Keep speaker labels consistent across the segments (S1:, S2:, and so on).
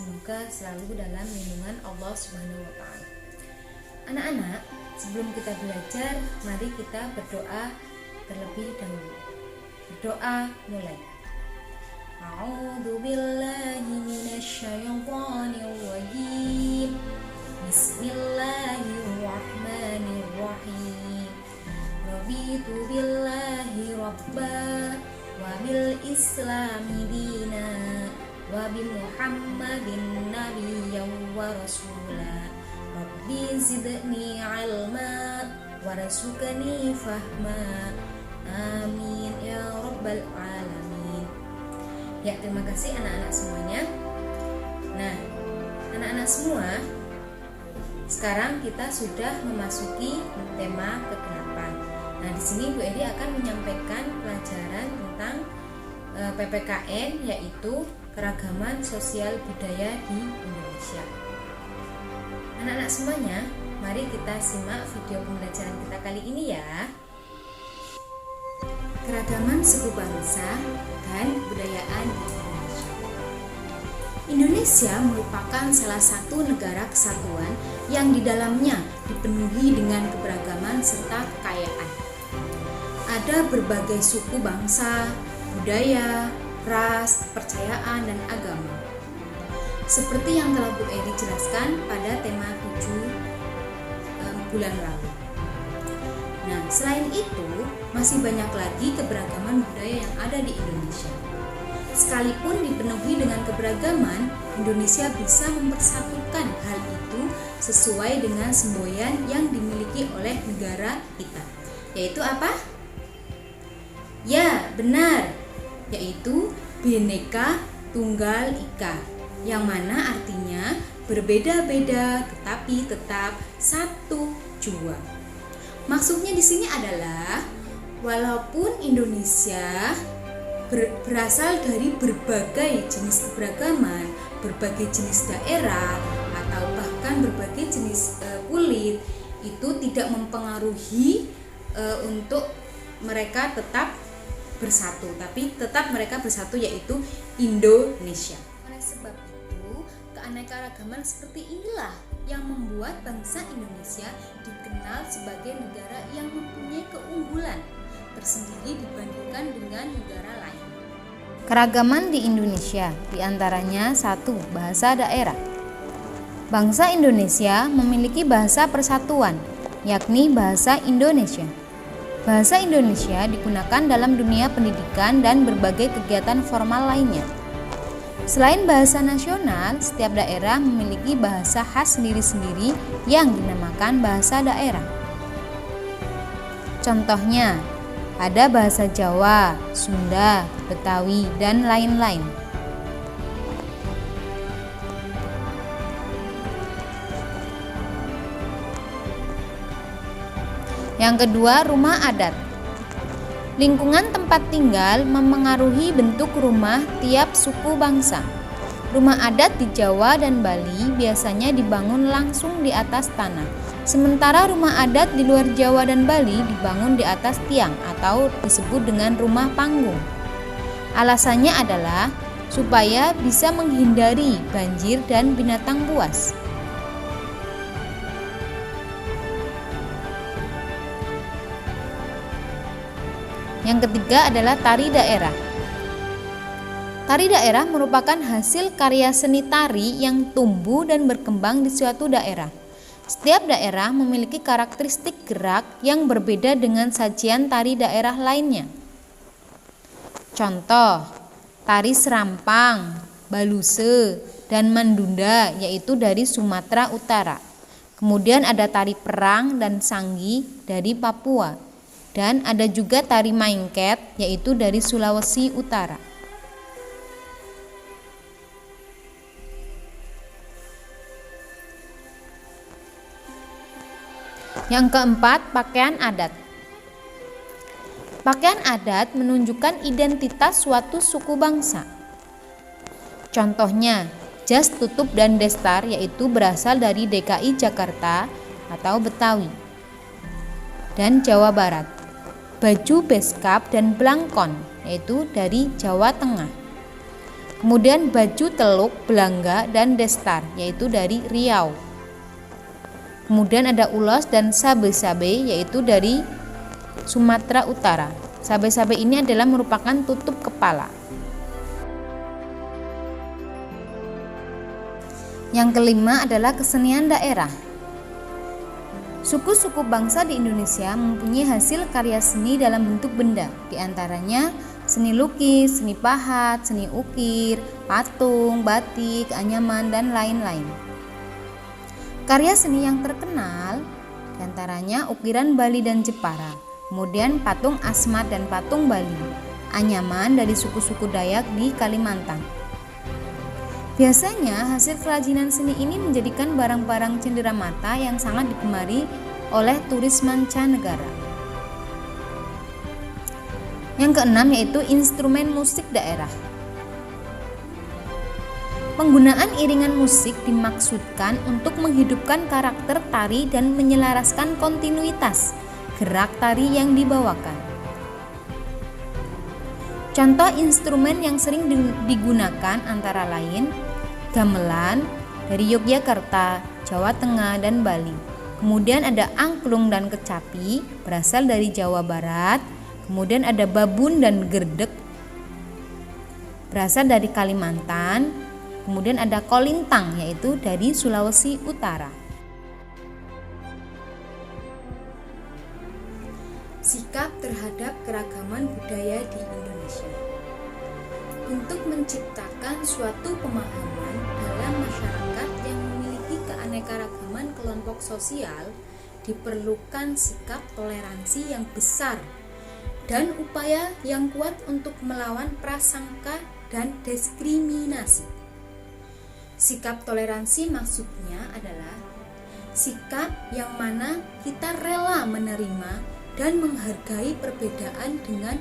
S1: Semoga selalu dalam lindungan Allah Subhanahu wa taala. Anak-anak, sebelum kita belajar, mari kita berdoa terlebih dahulu. Berdoa mulai. A'udzu billahi minasyaitonir rajim. Bismillahirrahmanirrahim. Raditu billahi rabba wa bil islami dina wa bi Muhammadin nabiyyan wa rasula. Rabbi zidni ilma warzuqni fahma. Amin ya rabbal alamin. Ya, terima kasih anak-anak semuanya. Nah, anak-anak semua, sekarang kita sudah memasuki tema ke-8. Nah, di sini Bu Edi akan menyampaikan pelajaran tentang PPKN, yaitu keragaman sosial budaya di Indonesia. Anak-anak semuanya, mari kita simak video pembelajaran kita kali ini ya. Keragaman suku bangsa dan kebudayaan di Indonesia. Indonesia merupakan salah satu negara kesatuan yang di dalamnya dipenuhi dengan keberagaman serta kekayaan. Ada berbagai suku bangsa, budaya, ras, kepercayaan, dan agama. Seperti yang telah Bu Edi jelaskan pada tema 7 bulan lalu. Nah, selain itu, masih banyak lagi keberagaman budaya yang ada di Indonesia. Sekalipun dipenuhi dengan keberagaman, Indonesia bisa mempersatukan hal itu sesuai dengan semboyan yang dimiliki oleh negara kita. Yaitu apa? Ya, benar. Yaitu Bhinneka Tunggal Ika, yang mana artinya berbeda-beda tetapi tetap satu jua. Maksudnya di sini adalah walaupun Indonesia berasal dari berbagai jenis keberagaman, berbagai jenis daerah, atau bahkan berbagai jenis kulit, itu tidak mempengaruhi untuk mereka tetap bersatu, tapi tetap mereka bersatu, yaitu Indonesia. Oleh sebab itu, keanekaragaman seperti inilah yang membuat bangsa Indonesia dikenal sebagai negara yang mempunyai keunggulan tersendiri dibandingkan dengan negara lain. Keragaman di Indonesia diantaranya 1. Bahasa daerah. Bangsa Indonesia memiliki bahasa persatuan, yakni bahasa Indonesia. Bahasa Indonesia digunakan dalam dunia pendidikan dan berbagai kegiatan formal lainnya. Selain bahasa nasional, setiap daerah memiliki bahasa khas sendiri-sendiri yang dinamakan bahasa daerah. Contohnya, ada bahasa Jawa, Sunda, Betawi, dan lain-lain. Yang kedua, rumah adat. Lingkungan tempat tinggal memengaruhi bentuk rumah tiap suku bangsa. Rumah adat di Jawa dan Bali biasanya dibangun langsung di atas tanah. Sementara rumah adat di luar Jawa dan Bali dibangun di atas tiang atau disebut dengan rumah panggung. Alasannya adalah supaya bisa menghindari banjir dan binatang buas. Yang ketiga adalah tari daerah. Tari daerah merupakan hasil karya seni tari yang tumbuh dan berkembang di suatu daerah. Setiap daerah memiliki karakteristik gerak yang berbeda dengan sajian tari daerah lainnya. Contoh, tari serampang, baluse, dan mandunda yaitu dari Sumatera Utara. Kemudian ada tari perang dan sanggi dari Papua. Dan ada juga tari maingket yaitu dari Sulawesi Utara. Yang keempat, pakaian adat. Pakaian adat menunjukkan identitas suatu suku bangsa. Contohnya, jas tutup dan destar yaitu berasal dari DKI Jakarta atau Betawi dan Jawa Barat. Baju beskap dan blangkon yaitu dari Jawa Tengah. Kemudian baju teluk, belangga, dan destar, yaitu dari Riau. Kemudian ada ulos dan sabe-sabe, yaitu dari Sumatera Utara. Sabe-sabe ini adalah merupakan tutup kepala. Yang kelima adalah kesenian daerah. Suku-suku bangsa di Indonesia mempunyai hasil karya seni dalam bentuk benda, di antaranya seni lukis, seni pahat, seni ukir, patung, batik, anyaman, dan lain-lain. Karya seni yang terkenal di antaranya ukiran Bali dan Jepara, kemudian patung Asmat dan patung Bali, anyaman dari suku-suku Dayak di Kalimantan. Biasanya hasil kerajinan seni ini menjadikan barang-barang cenderamata yang sangat digemari oleh turis mancanegara. Yang keenam yaitu instrumen musik daerah. Penggunaan iringan musik dimaksudkan untuk menghidupkan karakter tari dan menyelaraskan kontinuitas gerak tari yang dibawakan. Contoh instrumen yang sering digunakan antara lain gamelan dari Yogyakarta, Jawa Tengah, dan Bali. Kemudian ada angklung dan kecapi berasal dari Jawa Barat. Kemudian ada babun dan gerdek berasal dari Kalimantan. Kemudian ada kolintang yaitu dari Sulawesi Utara. Sikap terhadap keragaman budaya di Indonesia. Untuk menciptakan suatu pemahaman dalam masyarakat yang memiliki keanekaragaman kelompok sosial, diperlukan sikap toleransi yang besar dan upaya yang kuat untuk melawan prasangka dan diskriminasi. Sikap toleransi maksudnya adalah sikap yang mana kita rela menerima dan menghargai perbedaan dengan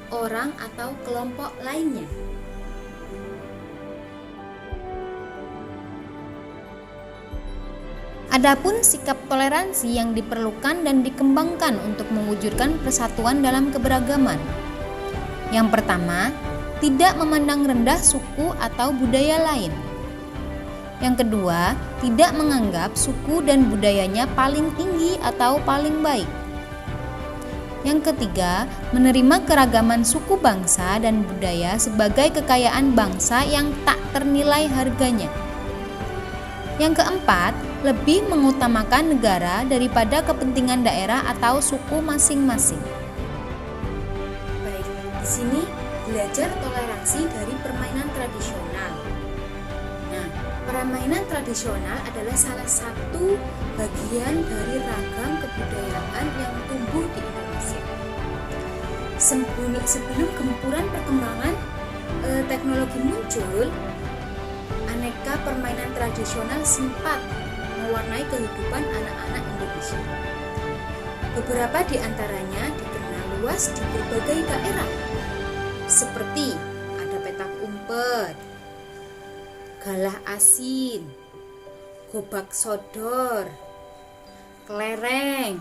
S1: orang atau kelompok lainnya. Adapun sikap toleransi yang diperlukan dan dikembangkan untuk mewujudkan persatuan dalam keberagaman. Yang pertama, tidak memandang rendah suku atau budaya lain. Yang kedua, tidak menganggap suku dan budayanya paling tinggi atau paling baik. Yang ketiga, menerima keragaman suku bangsa dan budaya sebagai kekayaan bangsa yang tak ternilai harganya. Yang keempat, lebih mengutamakan negara daripada kepentingan daerah atau suku masing-masing. Baik, di sini belajar toleransi dari permainan tradisional. Nah, permainan tradisional adalah salah satu bagian dari ragam kebudayaan yang tumbuh di Indonesia. Sebelum gempuran perkembangan teknologi muncul, aneka permainan tradisional sempat mewarnai kehidupan anak-anak Indonesia. Beberapa di antaranya dikenal luas di berbagai daerah, seperti ada petak umpet, galah asin, gobak sodor, kelereng,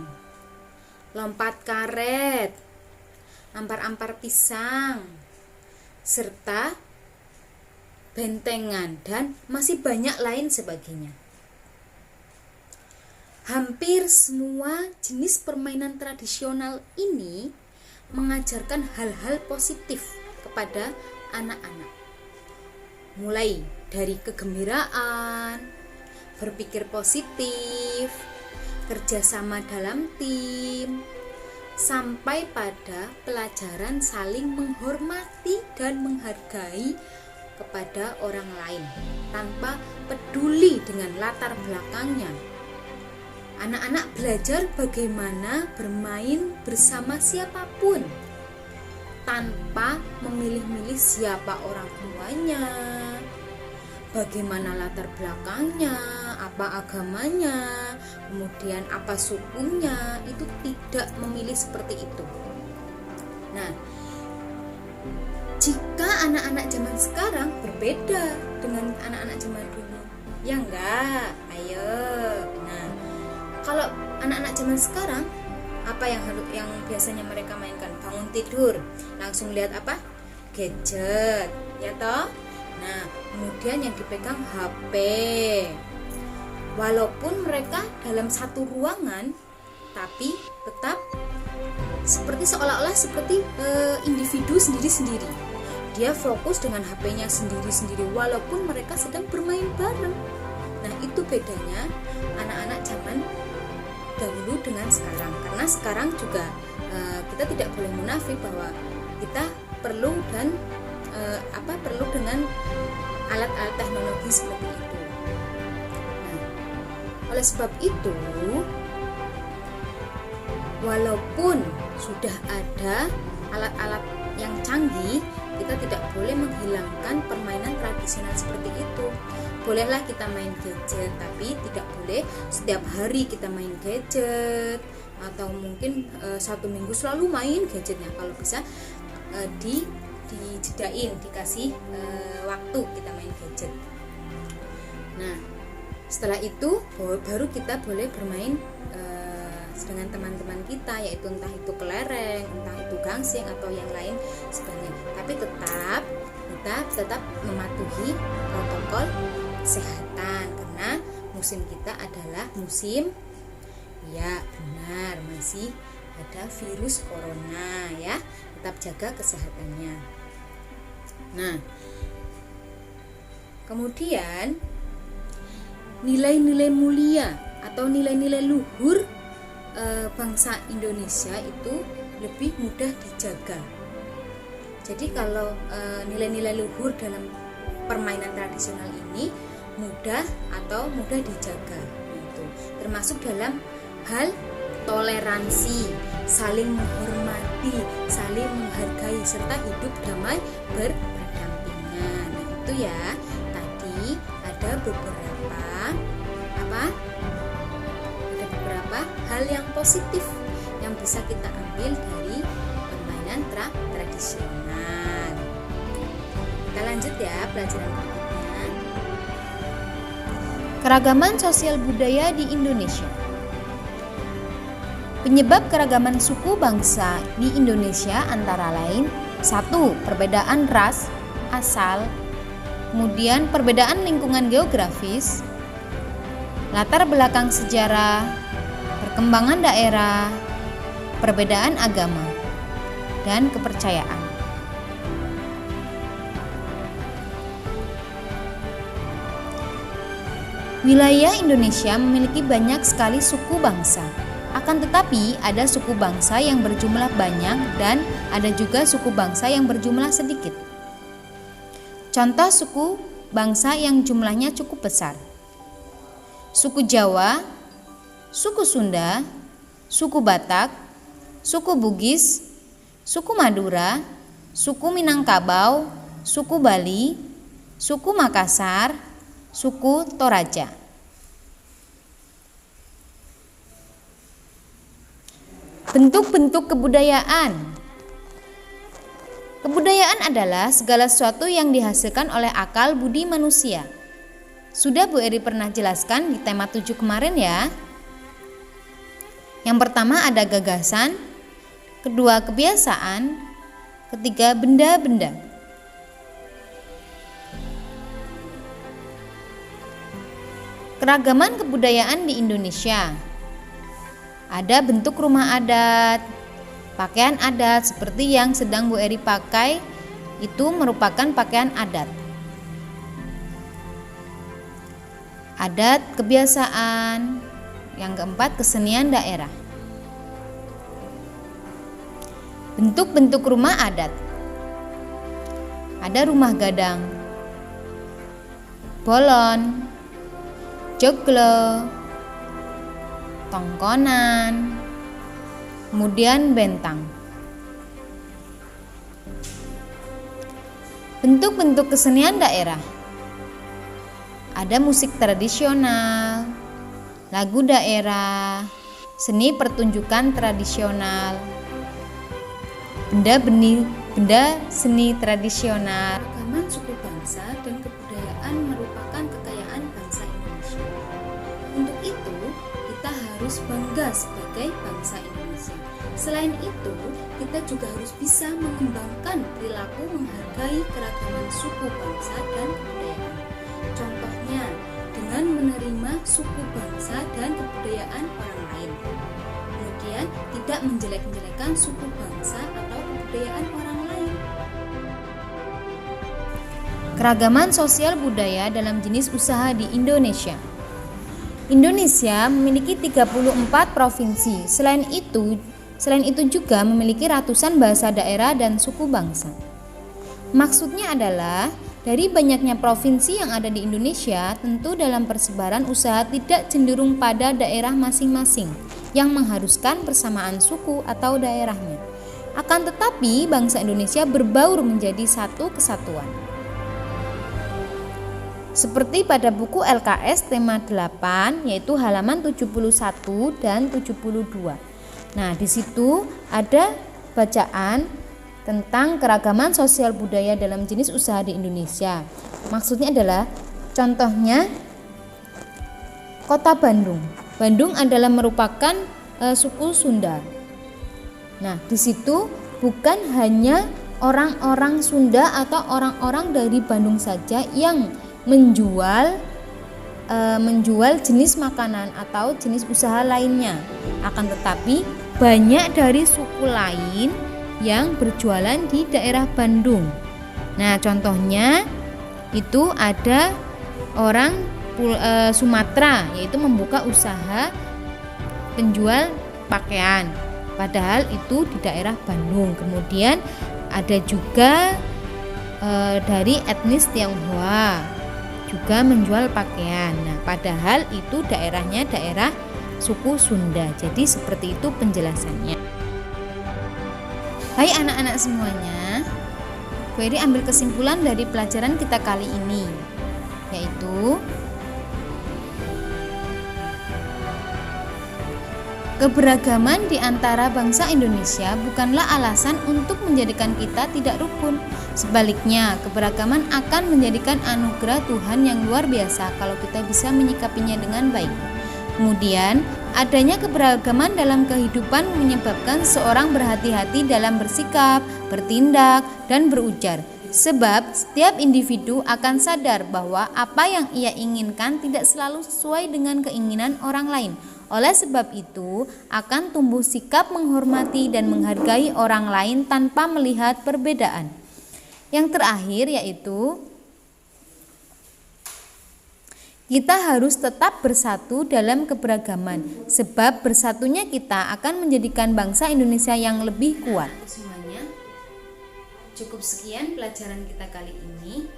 S1: lompat karet, ampar-ampar pisang, serta bentengan, dan masih banyak lain sebagainya. Hampir semua jenis permainan tradisional ini mengajarkan hal-hal positif kepada anak-anak. Mulai dari kegembiraan, berpikir positif, kerjasama dalam tim, sampai pada pelajaran saling menghormati dan menghargai kepada orang lain tanpa peduli dengan latar belakangnya. Anak-anak belajar bagaimana bermain bersama siapapun tanpa memilih-milih siapa orang tuanya, bagaimana latar belakangnya, apa agamanya, kemudian apa sukunya, itu tidak memilih seperti itu. Nah, jika anak-anak zaman sekarang berbeda dengan anak-anak zaman dulu, ya enggak? Ayo. Nah, kalau anak-anak zaman sekarang, apa yang biasanya mereka mainkan? Bangun tidur, langsung lihat apa? Gadget, ya toh? Nah, kemudian yang dipegang HP. Walaupun mereka dalam satu ruangan, tapi tetap seperti seolah-olah seperti individu sendiri-sendiri. Dia fokus dengan HP-nya sendiri-sendiri walaupun mereka sedang bermain bareng. Nah, itu bedanya anak-anak zaman dahulu dengan sekarang. Karena sekarang juga kita tidak boleh munafik bahwa kita perlu perlu dengan alat-alat teknologi seperti itu. Nah, oleh sebab itu, walaupun sudah ada alat-alat yang canggih, kita tidak boleh menghilangkan permainan tradisional seperti itu. Bolehlah kita main gadget, tapi tidak boleh setiap hari kita main gadget, atau mungkin 1 minggu selalu main gadgetnya. Kalau bisa dijedain, dikasih waktu kita main gadget. Nah, setelah itu baru kita boleh bermain dengan teman-teman kita, yaitu entah itu kelereng, entah itu gangsing atau yang lain sebagainya. Tapi kita tetap mematuhi protokol kesehatan karena musim kita adalah musim, ya benar, masih ada virus corona ya. Tetap jaga kesehatannya. Nah, kemudian nilai-nilai mulia atau nilai-nilai luhur bangsa Indonesia itu lebih mudah dijaga. Jadi kalau nilai-nilai luhur dalam permainan tradisional ini mudah dijaga, itu termasuk dalam hal toleransi, saling menghormati, saling menghargai, serta hidup damai berdampingan. Nah, itu ya, tadi ada beberapa hal yang positif yang bisa kita ambil dari permainan tradisional. Kita lanjut ya pelajaran berikutnya.
S2: Keragaman sosial budaya di Indonesia. Penyebab keragaman suku bangsa di Indonesia antara lain 1. Perbedaan ras, asal, kemudian perbedaan lingkungan geografis, latar belakang sejarah, perkembangan daerah, perbedaan agama, dan kepercayaan. Wilayah Indonesia memiliki banyak sekali suku bangsa. Akan tetapi ada suku bangsa yang berjumlah banyak dan ada juga suku bangsa yang berjumlah sedikit. Contoh suku bangsa yang jumlahnya cukup besar: suku Jawa, suku Sunda, suku Batak, suku Bugis, suku Madura, suku Minangkabau, suku Bali, suku Makassar, suku Toraja. Bentuk-bentuk kebudayaan. Kebudayaan adalah segala sesuatu yang dihasilkan oleh akal budi manusia. Sudah Bu Eri pernah jelaskan di tema 7 kemarin ya. Yang pertama ada gagasan, kedua kebiasaan, ketiga benda-benda. Keragaman kebudayaan di Indonesia. Ada bentuk rumah adat, pakaian adat seperti yang sedang Bu Eri pakai itu merupakan pakaian adat. Adat kebiasaan. Yang keempat, kesenian daerah. Bentuk-bentuk rumah adat. Ada rumah gadang, bolon, joglo, tongkonan, kemudian bentang. Bentuk-bentuk kesenian daerah. Ada musik tradisional, lagu daerah, seni pertunjukan tradisional, benda seni tradisional.
S1: Keragaman suku bangsa dan kebudayaan merupakan kekayaan bangsa Indonesia. Untuk itu, kita harus bangga sebagai bangsa Indonesia. Selain itu, kita juga harus bisa mengembangkan perilaku menghargai keragaman suku bangsa dan kebudayaan. Contohnya, dengan menerima suku bangsa dan kebudayaan orang lain. Kemudian, tidak menjelek-jelekan suku bangsa atau kebudayaan orang lain.
S2: Keragaman sosial budaya dalam jenis usaha di Indonesia. Indonesia memiliki 34 provinsi. Selain itu juga memiliki ratusan bahasa daerah dan suku bangsa. Maksudnya adalah dari banyaknya provinsi yang ada di Indonesia, tentu dalam persebaran usaha tidak cenderung pada daerah masing-masing yang mengharuskan persamaan suku atau daerahnya. Akan tetapi bangsa Indonesia berbaur menjadi satu kesatuan. Seperti pada buku LKS tema 8 yaitu halaman 71 dan 72. Nah, di situ ada bacaan tentang keragaman sosial budaya dalam jenis usaha di Indonesia. Maksudnya adalah contohnya Kota Bandung. Bandung adalah merupakan suku Sunda. Nah, di situ bukan hanya orang-orang Sunda atau orang-orang dari Bandung saja yang menjual jenis makanan atau jenis usaha lainnya. Akan tetapi banyak dari suku lain yang berjualan di daerah Bandung. Nah, contohnya itu ada orang Sumatera, yaitu membuka usaha penjual pakaian, padahal itu di daerah Bandung. Kemudian ada juga dari etnis Tionghoa juga menjual pakaian. Nah, padahal itu daerahnya daerah suku Sunda. Jadi seperti itu penjelasannya. Hai anak-anak semuanya, Bu Eri ambil kesimpulan dari pelajaran kita kali ini, yaitu keberagaman di antara bangsa Indonesia bukanlah alasan untuk menjadikan kita tidak rukun. Sebaliknya, keberagaman akan menjadikan anugerah Tuhan yang luar biasa kalau kita bisa menyikapinya dengan baik. Kemudian, adanya keberagaman dalam kehidupan menyebabkan seorang berhati-hati dalam bersikap, bertindak, dan berujar. Sebab setiap individu akan sadar bahwa apa yang ia inginkan tidak selalu sesuai dengan keinginan orang lain. Oleh sebab itu, akan tumbuh sikap menghormati dan menghargai orang lain tanpa melihat perbedaan. Yang terakhir yaitu kita harus tetap bersatu dalam keberagaman, sebab bersatunya kita akan menjadikan bangsa Indonesia yang lebih kuat.
S1: Semuanya, cukup sekian pelajaran kita kali ini.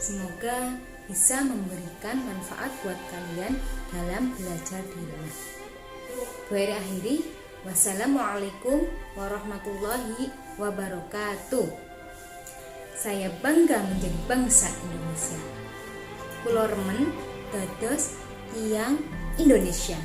S1: Semoga bisa memberikan manfaat buat kalian dalam belajar di rumah. Bu Eri akhiri, wassalamualaikum warahmatullahi wabarakatuh. Saya bangga menjadi bangsa Indonesia. Kula remen dados tiyang Indonesia.